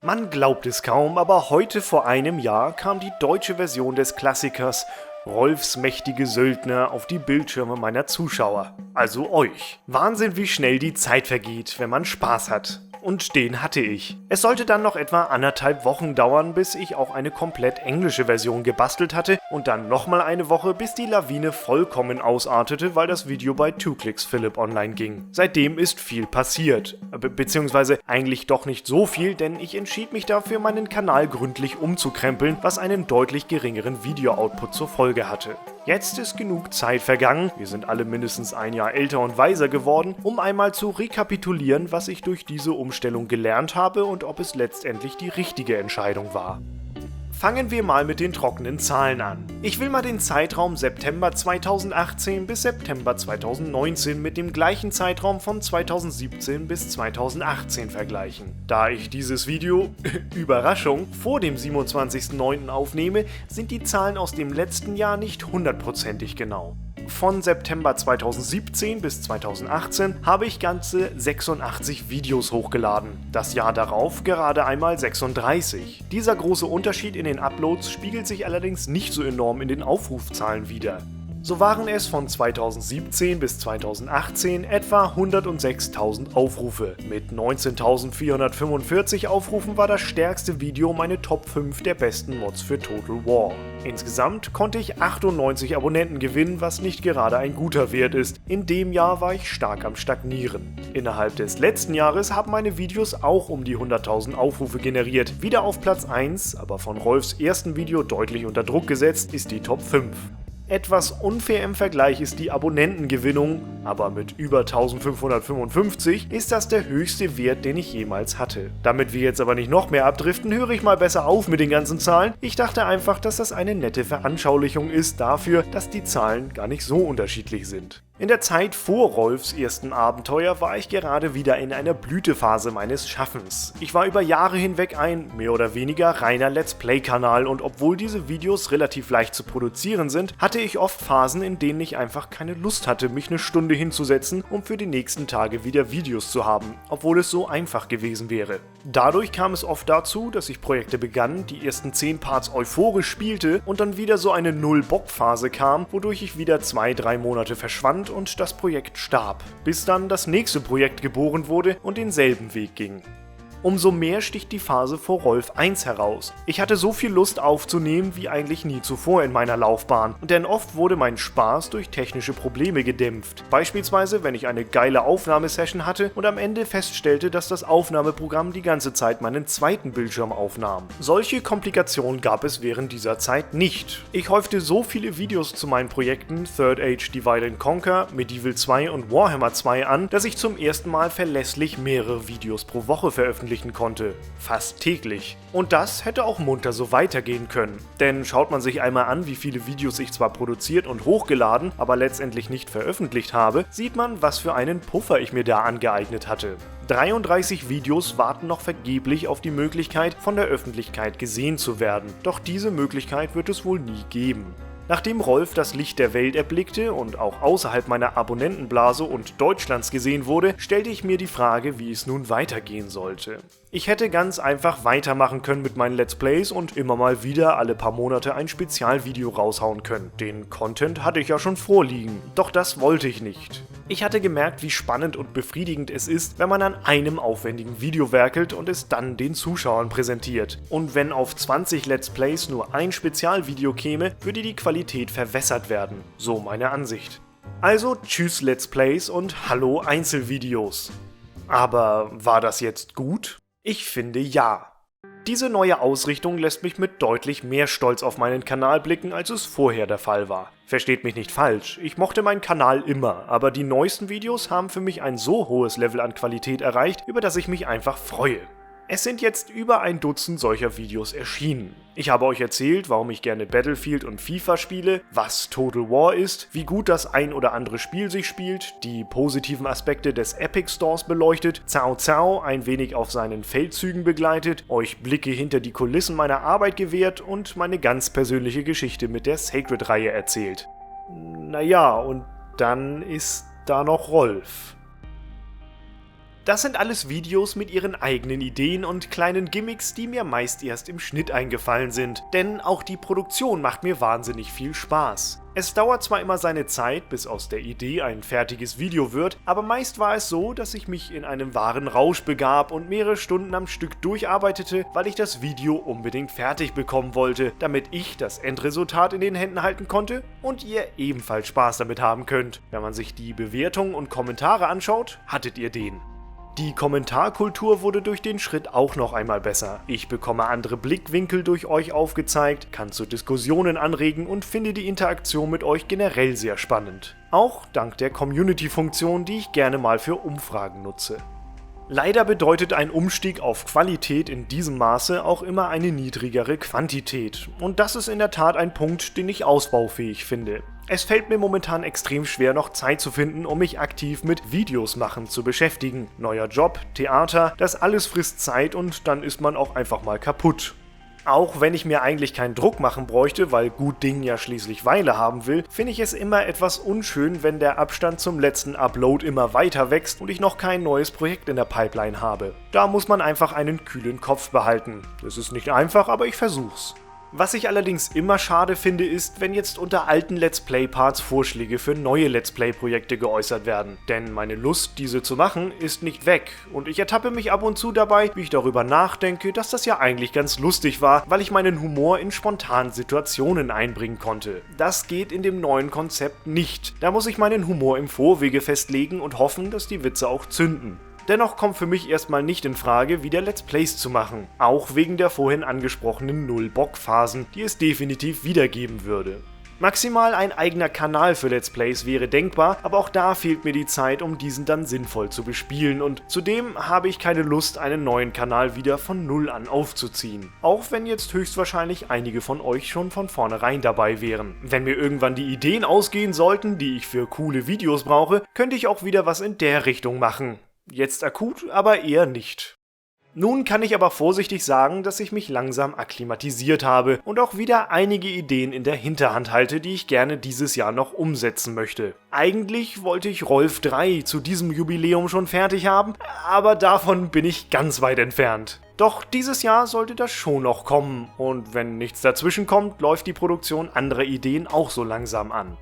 Man glaubt es kaum, aber heute vor einem Jahr kam die deutsche Version des Klassikers Rolfs mächtige Söldner auf die Bildschirme meiner Zuschauer, also euch. Wahnsinn, wie schnell die Zeit vergeht, wenn man Spaß hat. Und den hatte ich. Es sollte dann noch etwa 1,5 Wochen dauern, bis ich auch eine komplett englische Version gebastelt hatte und dann nochmal eine Woche, bis die Lawine vollkommen ausartete, weil das Video bei 2ClicksPhilip online ging. Seitdem ist viel passiert. Beziehungsweise eigentlich doch nicht so viel, denn ich entschied mich dafür, meinen Kanal gründlich umzukrempeln, was einen deutlich geringeren Video-Output zur Folge hatte. Jetzt ist genug Zeit vergangen, wir sind alle mindestens ein Jahr älter und weiser geworden, um einmal zu rekapitulieren, was ich durch diese Umstellung gelernt habe und ob es letztendlich die richtige Entscheidung war. Fangen wir mal mit den trockenen Zahlen an. Ich will mal den Zeitraum September 2018 bis September 2019 mit dem gleichen Zeitraum von 2017 bis 2018 vergleichen. Da ich dieses Video, Überraschung, vor dem 27.09. aufnehme, sind die Zahlen aus dem letzten Jahr nicht hundertprozentig genau. Von September 2017 bis 2018 habe ich ganze 86 Videos hochgeladen. Das Jahr darauf gerade einmal 36. Dieser große Unterschied in den Uploads spiegelt sich allerdings nicht so enorm in den Aufrufzahlen wider. So waren es von 2017 bis 2018 etwa 106.000 Aufrufe. Mit 19.445 Aufrufen war das stärkste Video meine Top 5 der besten Mods für Total War. Insgesamt konnte ich 98 Abonnenten gewinnen, was nicht gerade ein guter Wert ist. In dem Jahr war ich stark am Stagnieren. Innerhalb des letzten Jahres haben meine Videos auch um die 100.000 Aufrufe generiert. Wieder auf Platz 1, aber von Rolfs ersten Video deutlich unter Druck gesetzt, ist die Top 5. Etwas unfair im Vergleich ist die Abonnentengewinnung, aber mit über 1555 ist das der höchste Wert, den ich jemals hatte. Damit wir jetzt aber nicht noch mehr abdriften, höre ich mal besser auf mit den ganzen Zahlen. Ich dachte einfach, dass das eine nette Veranschaulichung ist dafür, dass die Zahlen gar nicht so unterschiedlich sind. In der Zeit vor Rolfs ersten Abenteuer war ich gerade wieder in einer Blütephase meines Schaffens. Ich war über Jahre hinweg ein, mehr oder weniger reiner Let's Play-Kanal und obwohl diese Videos relativ leicht zu produzieren sind, hatte ich oft Phasen, in denen ich einfach keine Lust hatte, mich eine Stunde hinzusetzen, um für die nächsten Tage wieder Videos zu haben, obwohl es so einfach gewesen wäre. Dadurch kam es oft dazu, dass ich Projekte begann, die ersten 10 Parts euphorisch spielte und dann wieder so eine Null-Bock-Phase kam, wodurch ich wieder 2-3 Monate verschwand und das Projekt starb, bis dann das nächste Projekt geboren wurde und denselben Weg ging. Umso mehr sticht die Phase vor Rolf 1 heraus. Ich hatte so viel Lust aufzunehmen wie eigentlich nie zuvor in meiner Laufbahn, denn oft wurde mein Spaß durch technische Probleme gedämpft. Beispielsweise, wenn ich eine geile Aufnahmesession hatte und am Ende feststellte, dass das Aufnahmeprogramm die ganze Zeit meinen zweiten Bildschirm aufnahm. Solche Komplikationen gab es während dieser Zeit nicht. Ich häufte so viele Videos zu meinen Projekten Third Age Divide and Conquer, Medieval 2 und Warhammer 2 an, dass ich zum ersten Mal verlässlich mehrere Videos pro Woche veröffentlichen konnte. Fast täglich. Und das hätte auch munter so weitergehen können. Denn schaut man sich einmal an, wie viele Videos ich zwar produziert und hochgeladen, aber letztendlich nicht veröffentlicht habe, sieht man, was für einen Puffer ich mir da angeeignet hatte. 33 Videos warten noch vergeblich auf die Möglichkeit, von der Öffentlichkeit gesehen zu werden. Doch diese Möglichkeit wird es wohl nie geben. Nachdem Rolf das Licht der Welt erblickte und auch außerhalb meiner Abonnentenblase und Deutschlands gesehen wurde, stellte ich mir die Frage, wie es nun weitergehen sollte. Ich hätte ganz einfach weitermachen können mit meinen Let's Plays und immer mal wieder alle paar Monate ein Spezialvideo raushauen können. Den Content hatte ich ja schon vorliegen, doch das wollte ich nicht. Ich hatte gemerkt, wie spannend und befriedigend es ist, wenn man an einem aufwendigen Video werkelt und es dann den Zuschauern präsentiert. Und wenn auf 20 Let's Plays nur ein Spezialvideo käme, würde die Qualität verwässert werden. So meine Ansicht. Also tschüss Let's Plays und hallo Einzelvideos. Aber war das jetzt gut? Ich finde ja. Diese neue Ausrichtung lässt mich mit deutlich mehr Stolz auf meinen Kanal blicken, als es vorher der Fall war. Versteht mich nicht falsch, ich mochte meinen Kanal immer, aber die neuesten Videos haben für mich ein so hohes Level an Qualität erreicht, über das ich mich einfach freue. Es sind jetzt über ein Dutzend solcher Videos erschienen. Ich habe euch erzählt, warum ich gerne Battlefield und FIFA spiele, was Total War ist, wie gut das ein oder andere Spiel sich spielt, die positiven Aspekte des Epic Stores beleuchtet, Cao Cao ein wenig auf seinen Feldzügen begleitet, euch Blicke hinter die Kulissen meiner Arbeit gewährt und meine ganz persönliche Geschichte mit der Sacred-Reihe erzählt. Naja, und dann ist da noch Rolf. Das sind alles Videos mit ihren eigenen Ideen und kleinen Gimmicks, die mir meist erst im Schnitt eingefallen sind, denn auch die Produktion macht mir wahnsinnig viel Spaß. Es dauert zwar immer seine Zeit, bis aus der Idee ein fertiges Video wird, aber meist war es so, dass ich mich in einem wahren Rausch begab und mehrere Stunden am Stück durcharbeitete, weil ich das Video unbedingt fertig bekommen wollte, damit ich das Endresultat in den Händen halten konnte und ihr ebenfalls Spaß damit haben könnt. Wenn man sich die Bewertungen und Kommentare anschaut, hattet ihr den. Die Kommentarkultur wurde durch den Schritt auch noch einmal besser. Ich bekomme andere Blickwinkel durch euch aufgezeigt, kann zu Diskussionen anregen und finde die Interaktion mit euch generell sehr spannend. Auch dank der Community-Funktion, die ich gerne mal für Umfragen nutze. Leider bedeutet ein Umstieg auf Qualität in diesem Maße auch immer eine niedrigere Quantität. Und das ist in der Tat ein Punkt, den ich ausbaufähig finde. Es fällt mir momentan extrem schwer, noch Zeit zu finden, um mich aktiv mit Videos machen zu beschäftigen. Neuer Job, Theater, das alles frisst Zeit und dann ist man auch einfach mal kaputt. Auch wenn ich mir eigentlich keinen Druck machen bräuchte, weil gut Ding ja schließlich Weile haben will, finde ich es immer etwas unschön, wenn der Abstand zum letzten Upload immer weiter wächst und ich noch kein neues Projekt in der Pipeline habe. Da muss man einfach einen kühlen Kopf behalten. Es ist nicht einfach, aber ich versuch's. Was ich allerdings immer schade finde, ist, wenn jetzt unter alten Let's Play Parts Vorschläge für neue Let's Play Projekte geäußert werden. Denn meine Lust, diese zu machen, ist nicht weg und ich ertappe mich ab und zu dabei, wie ich darüber nachdenke, dass das ja eigentlich ganz lustig war, weil ich meinen Humor in spontanen Situationen einbringen konnte. Das geht in dem neuen Konzept nicht. Da muss ich meinen Humor im Vorwege festlegen und hoffen, dass die Witze auch zünden. Dennoch kommt für mich erstmal nicht in Frage, wieder Let's Plays zu machen, auch wegen der vorhin angesprochenen Null-Bock-Phasen, die es definitiv wiedergeben würde. Maximal ein eigener Kanal für Let's Plays wäre denkbar, aber auch da fehlt mir die Zeit, um diesen dann sinnvoll zu bespielen und zudem habe ich keine Lust, einen neuen Kanal wieder von Null an aufzuziehen. Auch wenn jetzt höchstwahrscheinlich einige von euch schon von vornherein dabei wären. Wenn mir irgendwann die Ideen ausgehen sollten, die ich für coole Videos brauche, könnte ich auch wieder was in der Richtung machen. Jetzt akut, aber eher nicht. Nun kann ich aber vorsichtig sagen, dass ich mich langsam akklimatisiert habe und auch wieder einige Ideen in der Hinterhand halte, die ich gerne dieses Jahr noch umsetzen möchte. Eigentlich wollte ich Rolf 3 zu diesem Jubiläum schon fertig haben, aber davon bin ich ganz weit entfernt. Doch dieses Jahr sollte das schon noch kommen und wenn nichts dazwischen kommt, läuft die Produktion anderer Ideen auch so langsam an.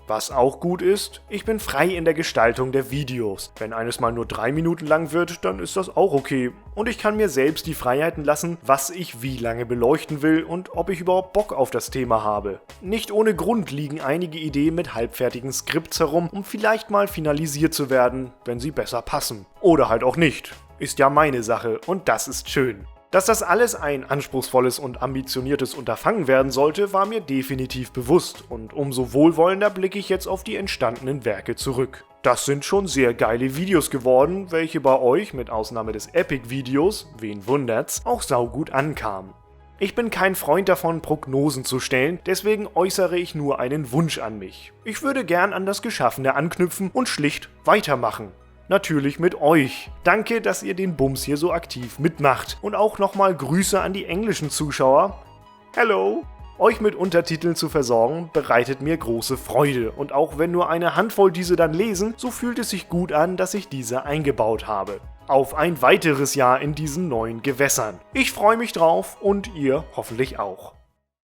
Was auch gut ist, ich bin frei in der Gestaltung der Videos. Wenn eines mal nur 3 Minuten lang wird, dann ist das auch okay. Und ich kann mir selbst die Freiheiten lassen, was ich wie lange beleuchten will und ob ich überhaupt Bock auf das Thema habe. Nicht ohne Grund liegen einige Ideen mit halbfertigen Skripts herum, um vielleicht mal finalisiert zu werden, wenn sie besser passen. Oder halt auch nicht. Ist ja meine Sache und das ist schön. Dass das alles ein anspruchsvolles und ambitioniertes Unterfangen werden sollte, war mir definitiv bewusst und umso wohlwollender blicke ich jetzt auf die entstandenen Werke zurück. Das sind schon sehr geile Videos geworden, welche bei euch, mit Ausnahme des Epic-Videos, wen wundert's, auch saugut ankamen. Ich bin kein Freund davon, Prognosen zu stellen, deswegen äußere ich nur einen Wunsch an mich. Ich würde gern an das Geschaffene anknüpfen und schlicht weitermachen. Natürlich mit euch. Danke, dass ihr den Bums hier so aktiv mitmacht. Und auch nochmal Grüße an die englischen Zuschauer. Hello! Euch mit Untertiteln zu versorgen, bereitet mir große Freude. Und auch wenn nur eine Handvoll diese dann lesen, so fühlt es sich gut an, dass ich diese eingebaut habe. Auf ein weiteres Jahr in diesen neuen Gewässern. Ich freue mich drauf und ihr hoffentlich auch.